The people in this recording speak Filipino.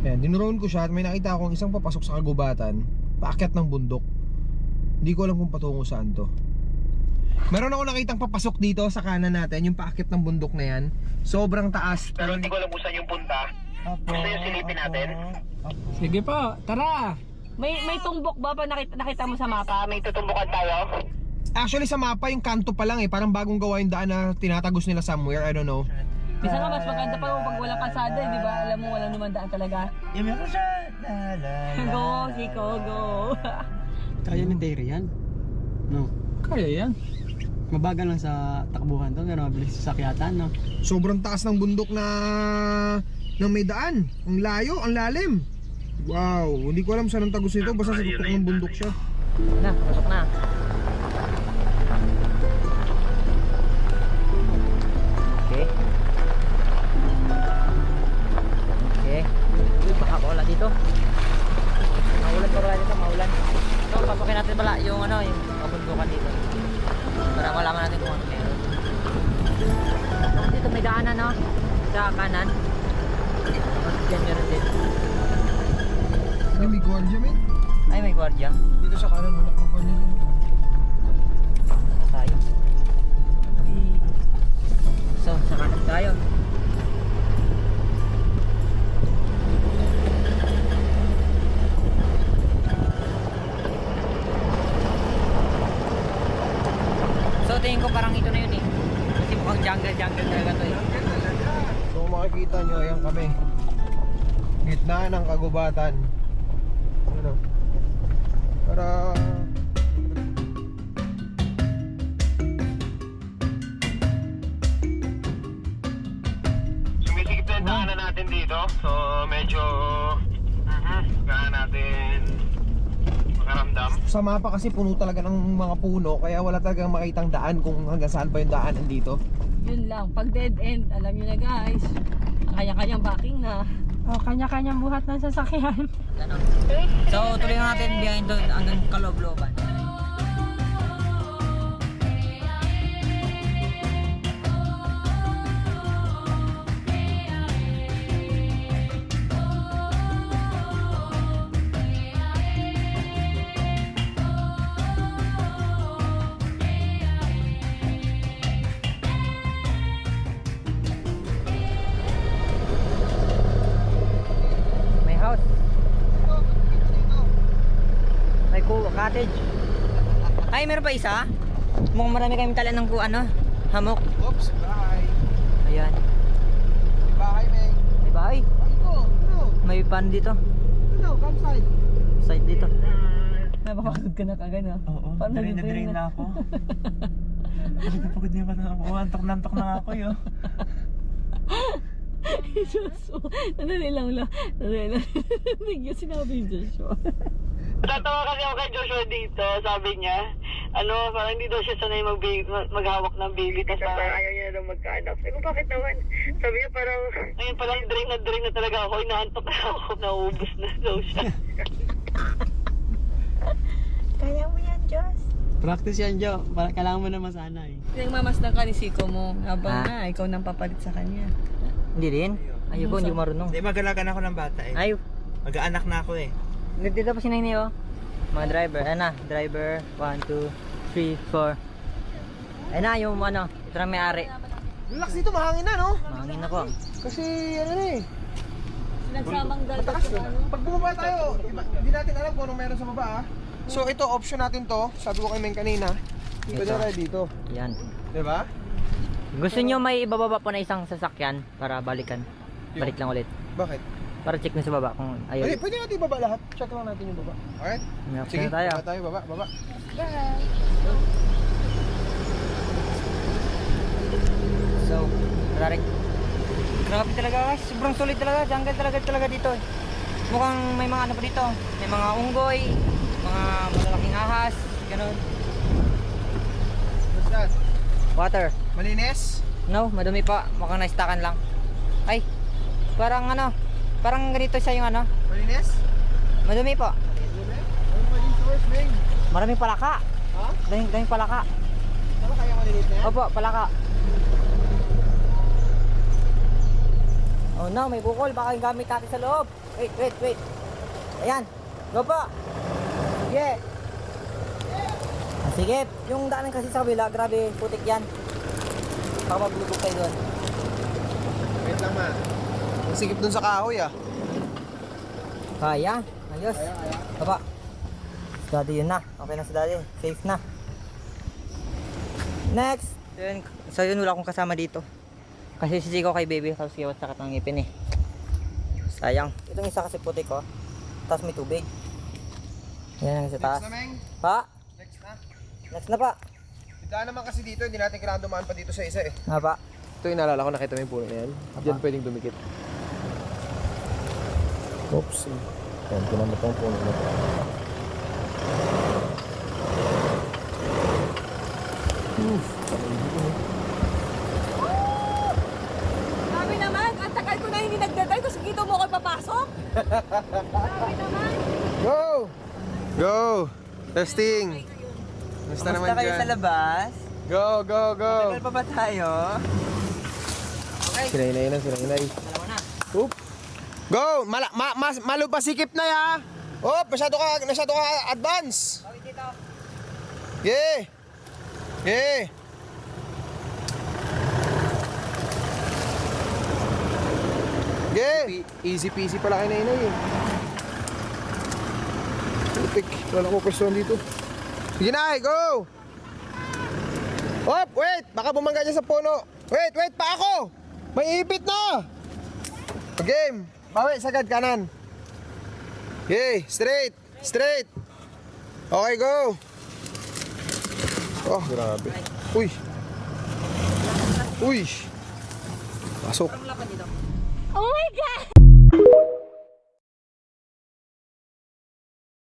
Yan, dinurone ko siya at may nakita akong isang papasok sa kagubatan, paakyat ng bundok. Hindi ko alam kung patungo saan to. Meron ako nakitang papasok dito sa kanan natin, yung paakyat ng bundok na yan. Sobrang taas. Pero hindi ko alam kung saan yung punta. Gusto yung silipin natin? Sige po, tara. May tumbok ba pa nakita mo sa mapa? May tutumbukan tayo? Actually sa mapa yung kanto pa lang parang bagong gawa yung daan na tinatagos nila somewhere, I don't know. Bisa nga mas maganda pa pag walang kalsada, di ba? Alam mo, walang naman daan talaga. Yumi ko siya. Go, Kiko, go. Kaya ng dairy yan? No. Kaya yan. Mabagal lang sa takbuhan to, pero mabilis sa sakyatan, no? Sobrang taas ng bundok na may daan. Ang layo, ang lalim. Wow, hindi ko alam saan ang tagos nito, basta sa tuktok ng bundok siya. Na, pasok na. Okay. Okay. Baka wala dito. Maulan pa pala dito, maulan. So, pasokin natin pala yung yung kabundukan dito. Para malaman natin kung ano meron. Dito may daanan, no? Sa kanan. Diyan meron din. Ay, may gwardiya, men. Ay, may gwardiya. Dito sa kanan, wala may gwardiya din. Tayo. So, sa kanan tayo. So, tingin ko parang ito na yun eh. Kasi mukhang jungle talaga to eh. So kung makikita nyo, ayan kami. Gitna ng kagubatan. Ano? Para... Sumisikip na yung daanan natin dito. So medyo... kaya natin makaramdam. Sa mapa kasi puno talaga ng mga puno, kaya wala talagang makitang daan kung hanggang saan pa yung daanan dito. Yun lang. Pag dead end, alam nyo na guys. Kanya-kanyang backing na. O, kanya-kanyang buhat ng sasakyan. So, tuloy na natin behind doon hanggang Kalobloban. May cottage. Ay, meron pa isa? Mukhang marami kaming tala ng hamok. Oops, bahay. Ayan. Bahay, men. May bahay. Ay, ito. Ano? May pan dito. Ano? Campsite. Side dito. Napakagod ka na kagad ha? Oo, drain na ako. Pagod na yung mata ako. Antok na ako yun. Joshua. Nadali lang. Hindi niya sinabi yung Joshua. Tatawa kasi ako kay Joshua dito, sabi niya, parang hindi daw siya sanay maghawak ng baby, tapos parang ayaw niya na magkaanak. Sabi ko, bakit naman? Sabi niya parang, ngayon parang drain na talaga ako, inaantok na ako, naubos na daw siya. Kaya mo yan, Diyos. Practice yan, Jo. Kailangan mo na masanay. Nagmamasdan ka ni Siko mo, habang ikaw nang papalit sa kanya. Hindi din? Ayoko, hindi ko marunong. Hindi, magalagan ako ng bata eh. Ayaw. Mag-aanak na ako eh. Dito pa si Nini oh. Mga driver, driver 1, 2, 3, 4. Ayun na yung ito na may-ari. Relax dito, mahangin na, no? Mahangin na po. Kasi, ano na eh. Nagsamang dalawa Matakas. Pag bumaba tayo, hindi natin alam kung anong meron sa baba, ah. So, ito, option natin to. Sabi ko kay Meng kanina. Pwede na tayo dito. Yan. Diba? Gusto nyo may ibababa po na isang sasakyan para balikan. Balik lang ulit. Bakit? Para check nyo sa baba kung ayaw. Pwede natin ibaba lahat. Check lang natin yung baba. Alright? May option Sige, na tayo. baba tayo, baba. So, tara rin. Grabe talaga guys. Sobrang solid talaga. Jungle talaga dito eh. Mukhang may mga pa dito. May mga unggoy, mga malalaking ahas, ganun. What's that? Water. Malinis? No, madumi pa. Mukhang na-stackan lang. Ay, parang parang ganito siya yung Malinis? madumi po. Ano pa yung source, Meng? Maraming palaka. Ha? Daming palaka. Ano kaya malinis na yan? Opo, palaka. Oh no, may bukol. Baka yung gamit natin sa loob. Wait. Ayan. Go po. Sige. Sige. Yung daanan kasi sa kabila, grabe, putik yan. Baka maglubog tayo doon. Wait lang ma. Ang sikip dun sa kahoy ah. Kaya. Ayos. Baba. Si daddy yun na. Okay na si daddy. Safe na. Next. So yun, wala akong kasama dito. Kasi sisigaw kay baby. Tapos kiwat sakit ng ngipin eh. Sayang. Itong isa kasi putik ko. Tapos may tubig. Yan ang sa taas. Next na, Meng. Pa? Next na. Next na pa. Daan naman kasi dito, hindi natin kailangan dumaan pa dito sa isa eh. Nga pa. Ito yung naalala ko, nakita mo yung puno na yan. Diyan pwedeng dumikit. Oops. Yan, pinamot ang puno na ito. Sabi naman, ang tagal ko na hindi nagdadrive. Gusto dito mo ako papasok? Sabi naman. Go! Go! Testing! Basta naman kayo dyan. sa labas? Go, go, go! Tagal pa ba tayo? Sinay na, sinay. Oop! Go! Malupasikip na ya! Oh, masyado ka advance! Yeah! Yeah! Yeah! Easy peasy pala kay Nainay eh. Tupik, wala ko question dito. Sige na, go! Hop, wait! Baka bumangga niya sa puno. Wait, pa ako! May ipit na! Game! Bawi, sagad kanan. Okay, straight! Okay, go! Oh, grabe. Uy! Pasok. Oh my God!